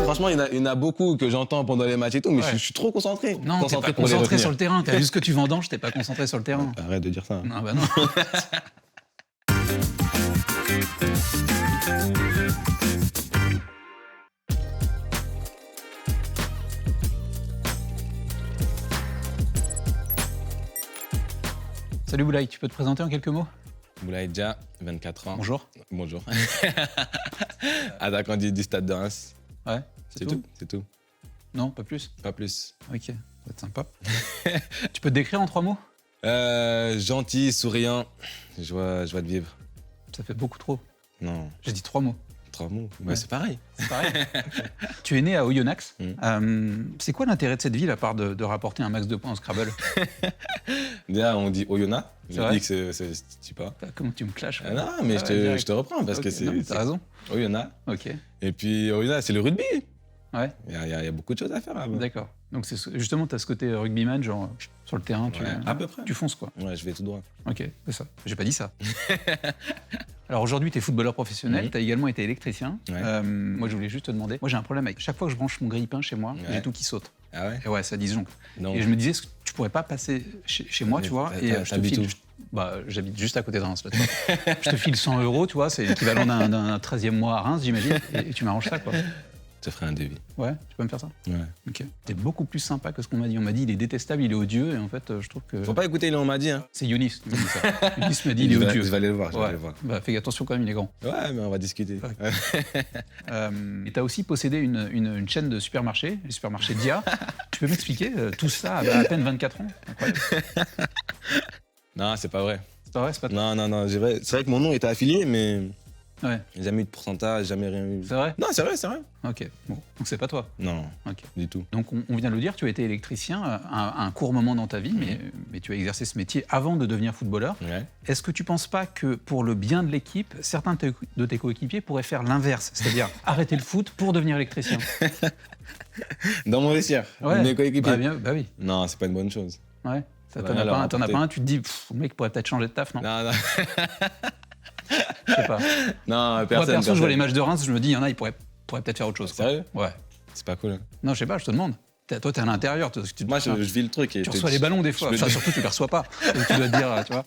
franchement, il y en a beaucoup que j'entends pendant les matchs et tout, mais je suis trop concentré. Non, t'es pas concentré sur le terrain. T'as vu ce que tu vendanges, t'es pas concentré sur le terrain. Arrête de dire ça. Non, bah non. Salut Boulaye, tu peux te présenter en quelques mots? Boulaye Dia, 24 ans. Bonjour. Bonjour. Attaquant du Stade de Reims. Ouais, C'est tout. C'est tout. Non, pas plus? Pas plus. Ok, ça va être sympa. Tu peux te décrire en 3 mots? Gentil, souriant, joie de vivre. Ça fait beaucoup trop. Non, J'ai dit 3 mots. 3 mots. Ouais. Ouais, c'est pareil. C'est pareil. Tu es né à Oyonnax. C'est quoi l'intérêt de cette ville à part de rapporter un max de points au Scrabble? Déjà, on dit Oyonnax. C'est Je vrai dis que c'est pas. Comment tu me clashes? Non, mais je te reprends parce que non, t'as raison. Oyonnax. Ok, Et puis Oyonnax, c'est le rugby. ouais, Il y a beaucoup de choses à faire là-bas. d'accord. Donc justement, t'as ce côté rugbyman, genre sur le terrain, Ouais, à peu près. tu fonces quoi. Ouais, je vais tout droit. Ok, c'est ça. J'ai pas dit ça. Alors aujourd'hui, tu es footballeur professionnel, tu as également été électricien. Ouais. Moi, je voulais juste te demander, moi j'ai un problème avec chaque fois que je branche mon grille-pain chez moi, Ouais. j'ai tout qui saute. Ah ouais? Et ouais, ça disjoncte. Non. Et je me disais, est-ce que tu pourrais pas passer chez moi, tu vois, et je te t'habites file. où? Bah, j'habite juste à côté de Reims, là, tu vois. Je te file 100 €, tu vois, c'est l'équivalent d'un 13e mois à Reims, j'imagine, et tu m'arranges ça, quoi. Je te ferai un devis. Ouais, tu peux me faire ça? Ouais. Ok. T'es beaucoup plus sympa que ce qu'on m'a dit. On m'a dit, il est détestable, il est odieux, et en fait, je trouve que. Faut pas écouter, on m'a dit. Hein. C'est Younis qui m'a dit ça. Younis m'a dit, il est odieux. Je vais aller le voir. Ouais. Bah, fais attention quand même, il est grand. Ouais, mais on va discuter. Et tu as aussi possédé une chaîne de supermarchés, le supermarché Dia. Tu peux m'expliquer tout ça à peine 24 ans? Incroyable. Non, c'est pas vrai. C'est pas vrai, c'est pas toi? Non. C'est vrai que mon nom était affilié, mais Ouais, j'ai jamais eu de pourcentage, jamais rien eu. c'est vrai? Non, c'est vrai. Ok, bon, donc c'est pas toi. Non, Ok. du tout. Donc on vient de le dire, tu as été électricien à un court moment dans ta vie, mais tu as exercé ce métier avant de devenir footballeur. Ouais. Est-ce que tu penses pas que pour le bien de l'équipe, certains de tes coéquipiers pourraient faire l'inverse, c'est-à-dire arrêter le foot pour devenir électricien? Dans mon vestiaire, Ouais. mes coéquipiers. Bah oui, Non, c'est pas une bonne chose. ouais. Ça va T'en as rien leur pas apporter. un, tu te dis, le mec pourrait peut-être changer de taf, non? Non. Je sais pas. Non, Moi, personne. perso, je vois les matchs de Reims, je me dis, il y en a, ils pourraient peut-être faire autre chose. quoi. Sérieux? Ouais. C'est pas cool. Hein. Non, je sais pas, je te demande. Toi, t'es à l'intérieur. Moi, je vis le truc. Et tu reçois les ballons des fois. Enfin, surtout, tu les reçois pas. Donc, tu dois te dire, tu vois.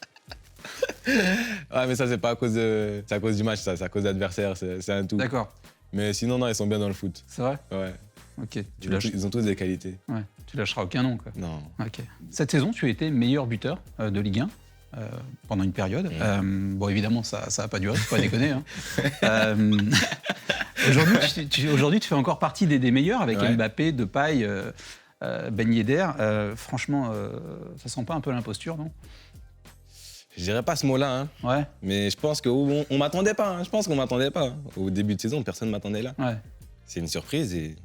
Ouais, mais ça, c'est pas à cause c'est à cause du match, ça. C'est à cause de l'adversaire. C'est un tout. D'accord. Mais sinon, non, ils sont bien dans le foot. C'est vrai? Ouais. Ok. Ils ont tous des qualités. Ouais. Tu lâcheras aucun nom, quoi. Non. Ok. Cette saison, tu as été meilleur buteur de Ligue 1 pendant une période. Bon, évidemment, ça n'a pas duré, faut pas déconner. Hein. Aujourd'hui, tu fais encore partie des meilleurs avec Ouais. Mbappé, Depay, Ben Yedder. Franchement, ça sent pas un peu l'imposture, non? Je dirais pas ce mot-là, hein. Ouais, Mais je pense qu'on m'attendait pas. Hein. Je pense qu'on m'attendait pas. Au début de saison, personne m'attendait là. ouais. C'est une surprise et.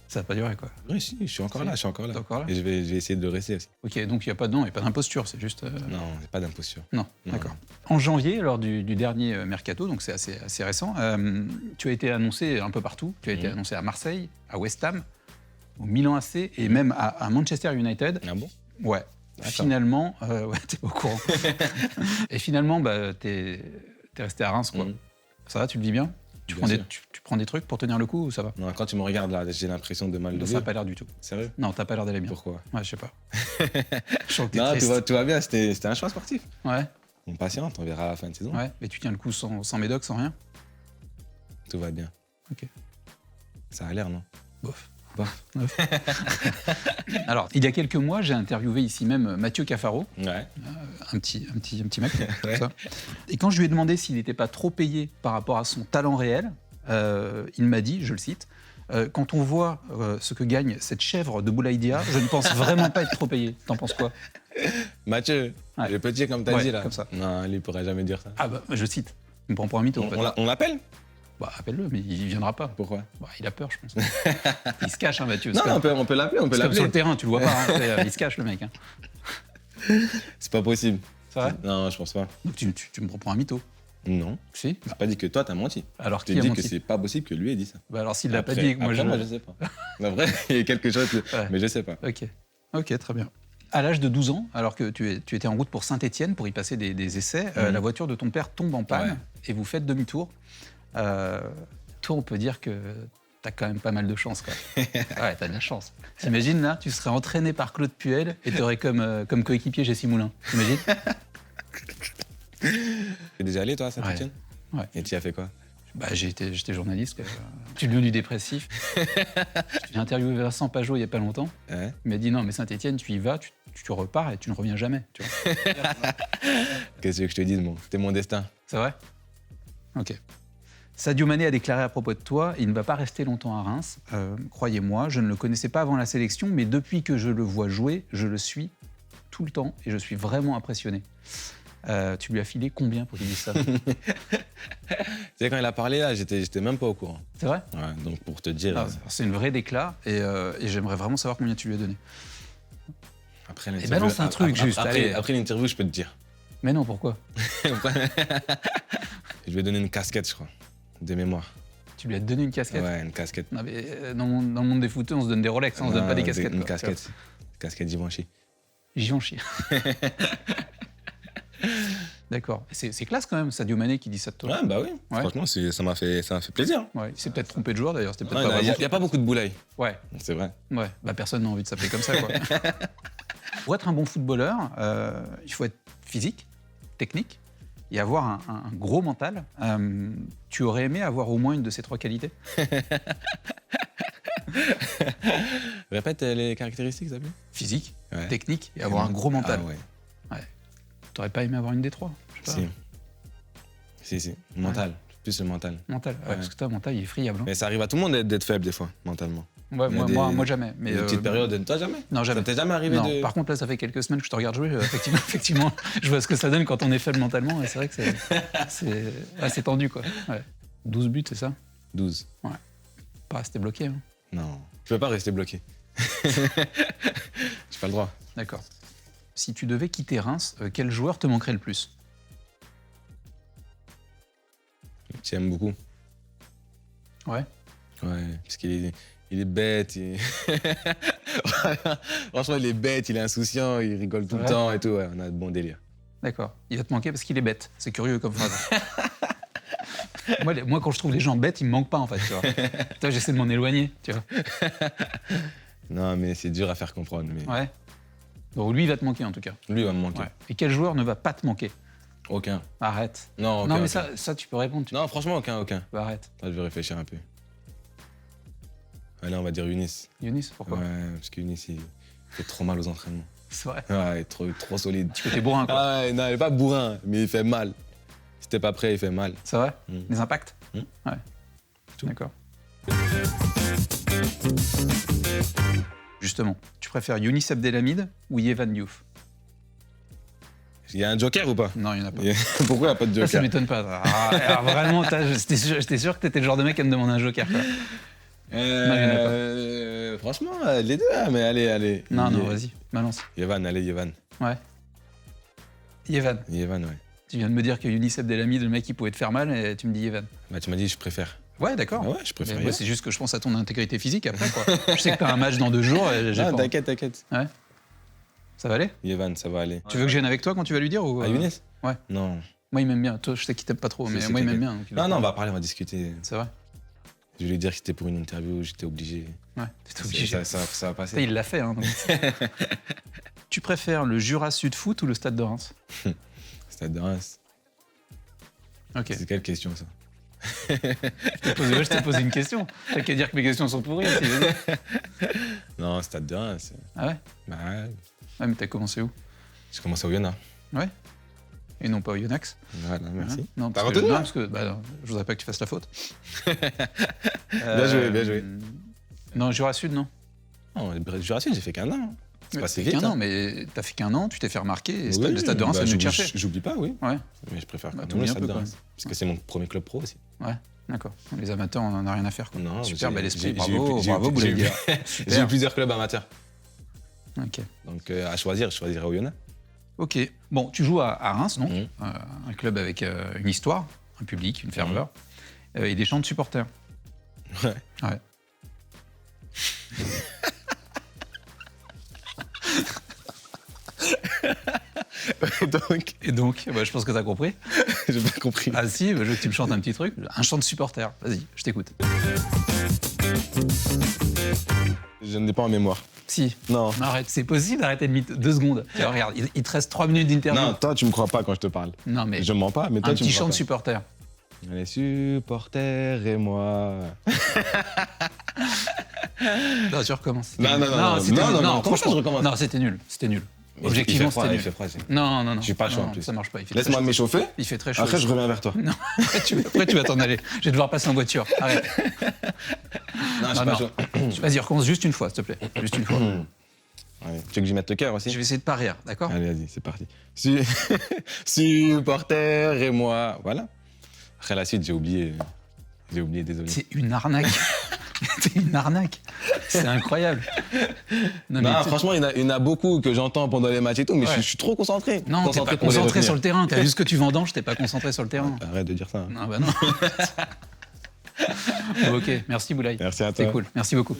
Ça n'a pas duré, quoi. Oui, si, je suis encore là. T'es encore là? Et je vais essayer de le rester aussi. Ok, donc il n'y a pas de nom, il n'y a pas d'imposture, c'est juste. Non, j'ai pas d'imposture. Non, Non. d'accord. En janvier, lors du dernier mercato, donc c'est assez récent, tu as été annoncé un peu partout. Tu as été annoncé à Marseille, à West Ham, au Milan AC et même à Manchester United. Ah bon? Ouais. D'accord. Finalement, ouais, t'es pas au courant. Et finalement, bah, t'es resté à Reims, quoi. Ça va, tu le vis bien? Tu Bien sûr. prends des trucs pour tenir le coup ou ça va? Non, quand tu me regardes là, j'ai l'impression de mal Ça lever. n'a pas l'air du tout. Sérieux? Non, t'as pas l'air d'aller bien. Pourquoi? Ouais, je sais pas. Je sens que t'es Non, triste. tout va bien. C'était un choix sportif. Ouais, On patiente, on verra à la fin de saison. ouais. Mais tu tiens le coup sans médoc, sans rien? Tout va bien. Ok. Ça a l'air, non? Bof. Bof. Alors, il y a quelques mois, j'ai interviewé ici même Mathieu Cafaro, Ouais. un petit mec, comme Ouais. ça. Et quand je lui ai demandé s'il n'était pas trop payé par rapport à son talent réel, il m'a dit, je le cite, quand on voit ce que gagne cette chèvre de Boulaye Dia, je ne pense vraiment pas être trop payé. T'en penses quoi? Mathieu, Ouais. le petit comme t'as Ouais, dit là. comme ça. Non, lui il pourrait jamais dire ça. Ah bah, je cite. Il me prend pour un mytho, en fait. On l'appelle? Bah, appelle-le, mais il viendra pas. Pourquoi? Bah, il a peur, je pense. Il se cache, hein, Mathieu. Non, C'est comme- on peut l'appeler, on peut c'est comme sur l'appeler. le terrain, tu le vois pas. Hein. Il se cache, le mec. Hein. C'est pas possible. C'est vrai? Non, je pense pas. Donc tu me prends pour un mytho. Non. Si? J'ai pas dit que toi t'as menti. Alors Je qui t'ai a dit menti? que c'est pas possible que lui ait dit ça. Bah, alors s'il l'a pas Après- dit et que moi après, je... je sais pas. Après, il y a quelque chose, Ouais. mais je sais pas. Ok, très bien. À l'âge de 12 ans, alors que tu étais en route pour Saint-Étienne pour y passer des essais, la voiture de ton père tombe en panne Ouais. et vous faites demi-tour. Toi, on peut dire que t'as quand même pas mal de chance, quoi. Ouais, t'as de la chance. T'imagines, là, tu serais entraîné par Claude Puel et t'aurais comme coéquipier Jessie Moulin. T'imagines? T'es déjà allé, toi, à Saint-Etienne? Ouais. Et tu y as fait quoi? Bah, j'étais journaliste. Tu le lieu du dépressif. J'ai interviewé Vincent Pajot il y a pas longtemps. Ouais. Il m'a dit non, mais Saint-Etienne, tu y vas, tu repars et tu ne reviens jamais. Tu vois. Qu'est-ce que je te dis, c'était mon destin. C'est vrai? Ok. Sadio Mané a déclaré à propos de toi, il ne va pas rester longtemps à Reims. Croyez-moi, je ne le connaissais pas avant la sélection, mais depuis que je le vois jouer, je le suis tout le temps et je suis vraiment impressionné. Tu lui as filé combien pour qu'il dise ça? Tu sais, quand il a parlé, là, j'étais même pas au courant. C'est vrai? Ouais, donc pour te dire... Ah, c'est une vraie déclat et j'aimerais vraiment savoir combien tu lui as donné. Après Et balance un truc, juste. Allez. Après l'interview, je peux te dire. Mais non, pourquoi? Je lui ai donné une casquette, je crois, de mémoire. Tu lui as donné une casquette? Ouais, une casquette. Non, mais dans le monde des footeux, on se donne des Rolex, on se donne pas des casquettes. Une quoi. casquette. Casquette Givenchy. Givenchy. D'accord. C'est classe quand même, Sadio Mané qui dit ça de toi. Ouais, bah oui. Ouais. Franchement, ça m'a fait plaisir. Ouais, il s'est peut-être trompé de joueur d'ailleurs, c'était peut-être Il pas n'y vraiment. a pas beaucoup de boulailles, Ouais, c'est vrai. ouais. Bah personne n'a envie de s'appeler comme ça, quoi. Pour être un bon footballeur, il faut être physique, technique et avoir un gros mental. Tu aurais aimé avoir au moins une de ces trois qualités? Répète les caractéristiques, Xavier. Physique, Ouais. technique et avoir un gros mental. Ah ouais. T'aurais pas aimé avoir une des trois? Je sais pas. Si. Mental. Plus le mental. Mental, ouais, Ouais. parce que toi, mental, il est friable. Hein. Mais ça arrive à tout le monde d'être faible des fois, mentalement. Ouais, il y a moi, jamais. Mais, Des petites périodes. Toi, jamais? Non, jamais. Ça t'est jamais arrivé Non, de... par contre, là, ça fait quelques semaines que je te regarde jouer. Effectivement, je vois ce que ça donne quand on est faible mentalement. Et c'est vrai que c'est assez tendu, quoi. Ouais. 12 buts, c'est ça? 12. Pas rester bloqué. Hein. Non. Je peux pas rester bloqué. J'ai pas le droit. D'accord. Si tu devais quitter Reims, quel joueur te manquerait le plus? Tu aimes beaucoup. Ouais. Ouais, parce qu'il est bête. Franchement, il est bête, il est insouciant, il rigole tout le Ouais. temps et tout. Ouais, on a de bons délires. D'accord. Il va te manquer parce qu'il est bête. C'est curieux comme phrase. moi, quand je trouve les gens bêtes, ils me manquent pas, en fait. Tu vois. Toi, j'essaie de m'en éloigner, tu vois. Non, mais c'est dur à faire comprendre. Mais Ouais. Donc lui, il va te manquer, en tout cas. lui, il va me manquer. Ouais. Et quel joueur ne va pas te manquer? Aucun. Arrête. Non, aucun. Non, mais aucun. ça, tu peux répondre. Non, franchement, aucun. Bah, arrête. Là, je vais réfléchir un peu. Allez, on va dire Younis. Younis, pourquoi? Ouais, parce que Younis, il fait trop mal aux entraînements. C'est vrai. Ouais, il est trop solide. Petit côté bourrin, quoi. Ah ouais, non, il est pas bourrin, mais il fait mal. Si t'es pas prêt, il fait mal. C'est vrai? Mm. Les impacts? Mm. Ouais. Tout. D'accord. Justement, tu préfères Younis Abdelhamid ou Yehvan Diouf? Il y a un joker ou pas? Non, il n'y en a pas. Pourquoi il n'y a pas de Ça joker? m'étonne pas. Alors vraiment, j'étais sûr que t'étais le genre de mec à me demander un joker. Quoi. Non, il y en a Franchement, les deux, hein, mais allez. Non, vas-y, balance. Yehvan, allez, Yehvan. Ouais. Yehvan, Yehvan, ouais. tu viens de me dire que Younis Abdelhamid, le mec, il pouvait te faire mal et tu me dis Yehvan. Bah, tu m'as dit, je préfère. Ouais, d'accord. Ah ouais, je préfère Mais moi, Yehvan. c'est juste que je pense à ton intégrité physique après. Quoi. Je sais que t'as un match dans 2 jours. Et j'ai Ah, pas... t'inquiète. Ouais. Ça va aller? Yehvan, ça va aller. Tu veux que je vienne avec toi quand tu vas lui dire ou... Ah, Younis? Ouais. Non. Moi, il m'aime bien. Toi, je sais qu'il t'aime pas trop, mais Si, moi, il m'aime t'inquiète. bien. donc il Non, va- on va parler, on va discuter. C'est vrai? Je voulais dire que c'était pour une interview, j'étais obligé. Ouais, t'es obligé. Ça va passer. Ça, il l'a fait. Hein, donc. Tu préfères le Jura Sud Foot ou le Stade de Reims? Stade de Reims. Ok. C'est quelle question, ça? Je t'ai posé une question. T'as qu'à dire que mes questions sont pourries. Si, vas-y. Non, Stade de Reims. Ah ouais? Bah, ouais. Ouais, mais t'as commencé où? J'ai commencé au Yona. Ouais. Et non pas au Yonax. Voilà, merci. Hein? Non, T'as parce que, retenu, non, hein? parce que bah, non, je voudrais pas que tu fasses la faute. Bien joué. Non, Jura Sud, non. Non, le Jura Sud, j'ai fait qu'un an. C'est Ouais, passé t'as fait vite. qu'un an, hein. mais t'as fait qu'un an, tu t'es fait remarquer et Oui, le Stade de Reims, ça venu te chercher. J'oublie pas, oui. Ouais, Mais je préfère Bah, quand même t'oublies le un Stade peu, de quand Reims. Parce que c'est mon premier club pro aussi. ouais, d'accord. Les amateurs, on en a rien à faire. Quoi. Non, Super j'ai- bel esprit, j'ai- bravo, j'ai- bravo, j'ai- Boulaïdia. J'ai eu Super. plusieurs clubs amateurs. Ok. Donc à choisir, je choisirais au Yona. Ok. Bon, tu joues à Reims, donc, Mhm. un club avec une histoire, un public, une ferveur, et des chants de supporters. Ouais. Ouais. Donc, Et donc, bah, je pense que t'as compris. J'ai pas compris. Ah si, je veux que tu me chantes un petit truc. Un chant de supporter. Vas-y, je t'écoute. Je n'ai pas en mémoire. Si. Non. Arrête, c'est possible d'arrêter de 2 secondes. Tiens, regarde, il te reste 3 minutes d'interview. Non, toi, tu me crois pas quand je te parle. Non, mais Je mens pas, mais toi, un tu me petit crois chant de pas. supporter. Les supporters et moi. Non, tu recommences. Non, non, non, c'était non, nul. non, non, comment ça, franchement, je recommence? Non, c'était nul. C'était nul. Il Objectivement, fait froid, c'était il nul. fait froid. Non, non, non. J'ai pas chaud, Non, en plus. Ça marche pas. Il fait Laisse-moi très chaud. m'échauffer. Il fait très chaud. Après, je reviens vers toi. Non, après, tu vas t'en aller. Je vais devoir passer en voiture. Arrête. Non, je suis pas chaud. Vas-y, recommence juste une fois, s'il te plaît. Juste une fois. Allez, tu veux que j'y mette le cœur aussi? Je vais essayer de pas rire, d'accord? Allez, vas-y, c'est parti. Supporter et moi. Voilà. Après la suite, j'ai oublié. J'ai oublié, désolé. C'est une arnaque. C'est une arnaque. C'est incroyable. Non, mais franchement, il y en a beaucoup que j'entends pendant les matchs et tout, mais Ouais. je suis trop concentré. non, t'es pas pour les concentré retenir. sur le terrain. T'as vu ce que tu vendanges, t'es pas concentré sur le terrain. Arrête de dire ça. Non, bah non. Bon, ok, merci Boulaye. Merci à toi. C'est cool, merci beaucoup.